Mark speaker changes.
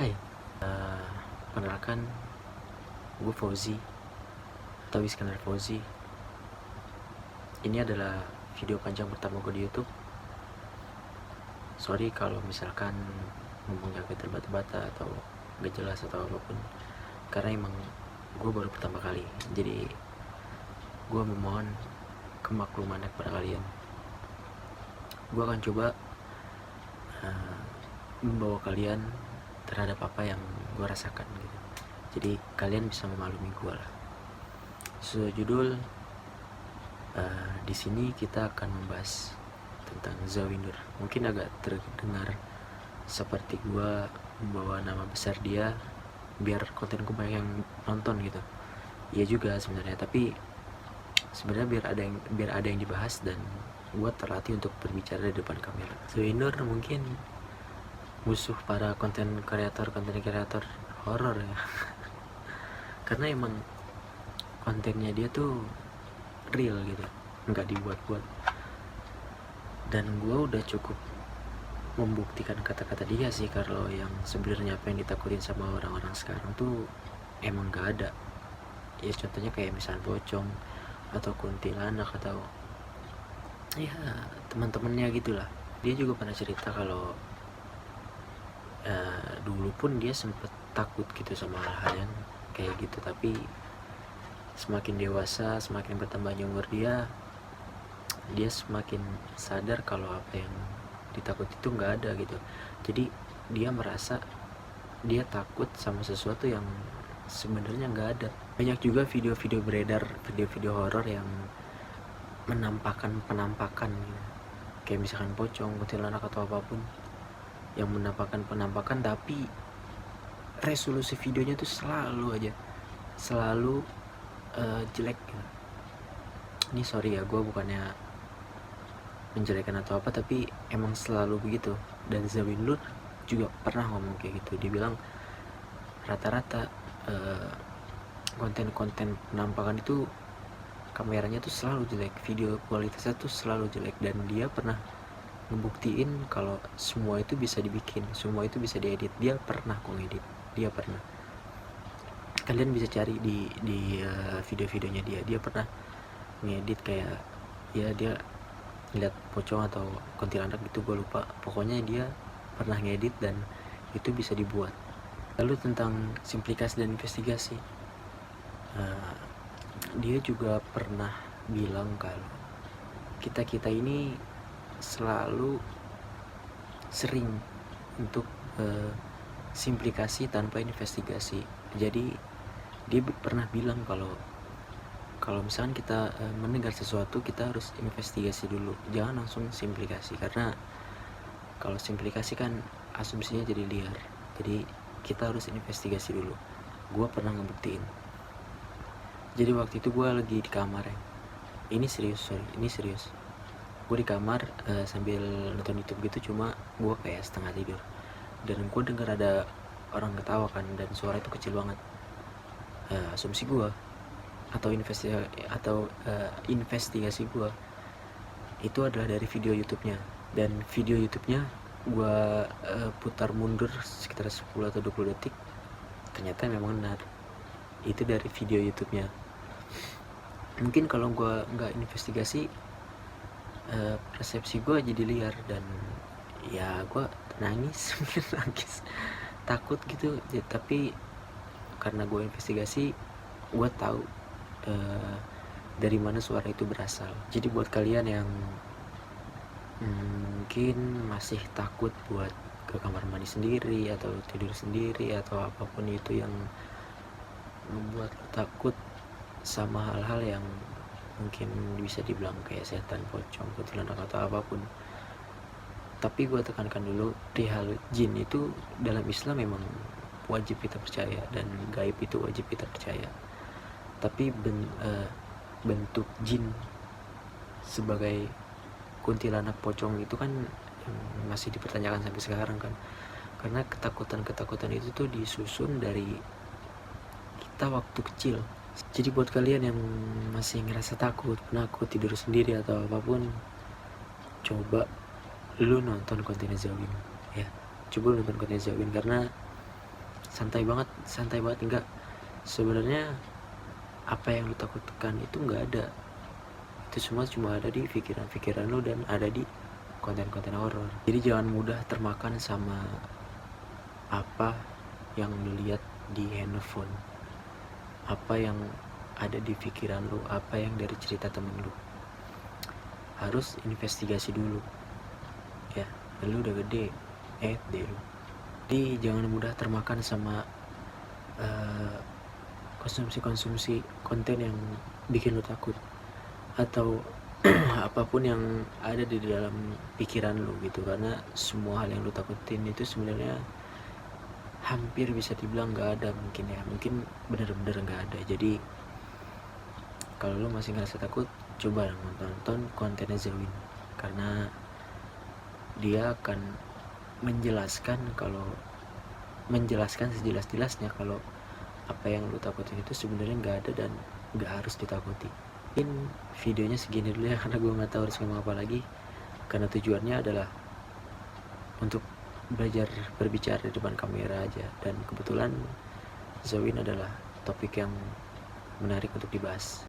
Speaker 1: Hai, eh, perkenalkan gue Fauzi atau Iskandar Fauzi. Ini adalah video panjang pertama gue di YouTube. Sorry kalau misalkan ngomongnya agak terbata-bata atau gak jelas atau apapun, karena emang gue baru pertama kali. Jadi gue memohon kemakluman kepada kalian. Gue akan coba membawa kalian terhadap apa yang gue rasakan gitu. Jadi kalian bisa memaklumi gue lah. Judul di sini kita akan membahas tentang Zawinur. Mungkin agak terdengar seperti gue membawa nama besar dia biar konten gue banyak yang nonton gitu. Iya juga sebenarnya, tapi sebenarnya biar ada yang dibahas dan gue terlatih untuk berbicara di depan kamera. Zawinur mungkin musuh para konten kreator horor ya. Karena emang kontennya dia tuh real gitu, nggak dibuat-buat. Dan gue udah cukup membuktikan kata-kata dia sih kalau yang sebenarnya apa yang ditakutin sama orang-orang sekarang tuh emang nggak ada. Ya contohnya kayak misalnya pocong atau kuntilanak atau ya teman-temannya gitulah. Dia juga pernah cerita kalau dulu pun dia sempet takut gitu sama hal-hal yang kayak gitu, tapi semakin dewasa, semakin bertambahnya umur dia semakin sadar kalau apa yang ditakut itu nggak ada gitu. Jadi dia merasa dia takut sama sesuatu yang sebenarnya nggak ada. Banyak juga video-video beredar, video-video horor yang penampakan gitu. Kayak misalkan pocong, kuntilanak atau apapun yang penampakan tapi resolusi videonya tuh selalu jelek gitu. Ini sorry ya, gue bukannya menjelekan atau apa, tapi emang selalu begitu. Dan Zawinur juga pernah ngomong kayak gitu. Dia bilang rata-rata konten-konten penampakan itu kameranya tuh selalu jelek, video kualitasnya tuh selalu jelek, dan dia pernah ngebuktiin kalau semua itu bisa dibikin, semua itu bisa diedit. Dia pernah kok ngedit, dia pernah. Kalian bisa cari di video-videonya dia pernah ngedit kayak ya dia lihat pocong atau kuntilanak gitu, gue lupa, pokoknya dia pernah ngedit dan itu bisa dibuat. Lalu tentang simplikasi dan investigasi, dia juga pernah bilang kalau kita ini selalu sering untuk simplikasi tanpa investigasi. Jadi dia pernah bilang kalau misalkan kita mendengar sesuatu, kita harus investigasi dulu, jangan langsung simplikasi, karena kalau simplikasi kan asumsinya jadi liar. Jadi kita harus investigasi dulu. Gue pernah ngebuktiin. Jadi waktu itu gue lagi di kamar ya, ini serius, gue di kamar sambil nonton YouTube gitu, cuma gue kayak setengah tidur dan gue dengar ada orang ketawa kan, dan suara itu kecil banget. Asumsi gue atau investigasi gue itu adalah dari video YouTube-nya, dan video YouTube-nya gue putar mundur sekitar 10 atau 20 detik, ternyata memang benar itu dari video YouTube-nya. Mungkin kalau gue nggak investigasi, persepsi gue jadi liar, dan ya gue nangis takut gitu ya. Tapi karena gue investigasi, gue tahu dari mana suara itu berasal. Jadi buat kalian yang mungkin masih takut buat ke kamar mandi sendiri atau tidur sendiri atau apapun itu yang membuat takut sama hal-hal yang mungkin bisa dibilang kayak setan, pocong, kuntilanak atau apapun, tapi gue tekankan dulu, perihal jin itu dalam Islam memang wajib kita percaya, dan gaib itu wajib kita percaya. Tapi bentuk jin sebagai kuntilanak, pocong itu kan masih dipertanyakan sampai sekarang kan, karena ketakutan itu tuh disusun dari kita waktu kecil. Jadi buat kalian yang masih ngerasa takut, penakut, tidur sendiri atau apapun, coba lu nonton konten Zawin ya, coba nonton konten Zawin, karena santai banget enggak. Sebenarnya apa yang lu takutkan itu nggak ada, itu semua cuma ada di pikiran lu dan ada di konten-konten horor. Jadi jangan mudah termakan sama apa yang lu lihat di handphone, apa yang ada di pikiran lu, apa yang dari cerita temen lu. Harus investigasi dulu ya, lu udah gede deh lu. Jadi jangan mudah termakan sama konsumsi konten yang bikin lu takut atau apapun yang ada di dalam pikiran lu gitu, karena semua hal yang lu takutin itu sebenarnya hampir bisa dibilang nggak ada, mungkin bener-bener nggak ada. Jadi kalau lu masih ngerasa takut, coba nonton kontennya Zawin, karena dia akan menjelaskan sejelas-jelasnya kalau apa yang lu takutin itu sebenarnya nggak ada dan nggak harus ditakuti. Mungkin videonya segini dulu ya, karena gue nggak tahu harus ngomong apa lagi, karena tujuannya adalah untuk belajar berbicara di depan kamera aja, dan kebetulan Zawin adalah topik yang menarik untuk dibahas.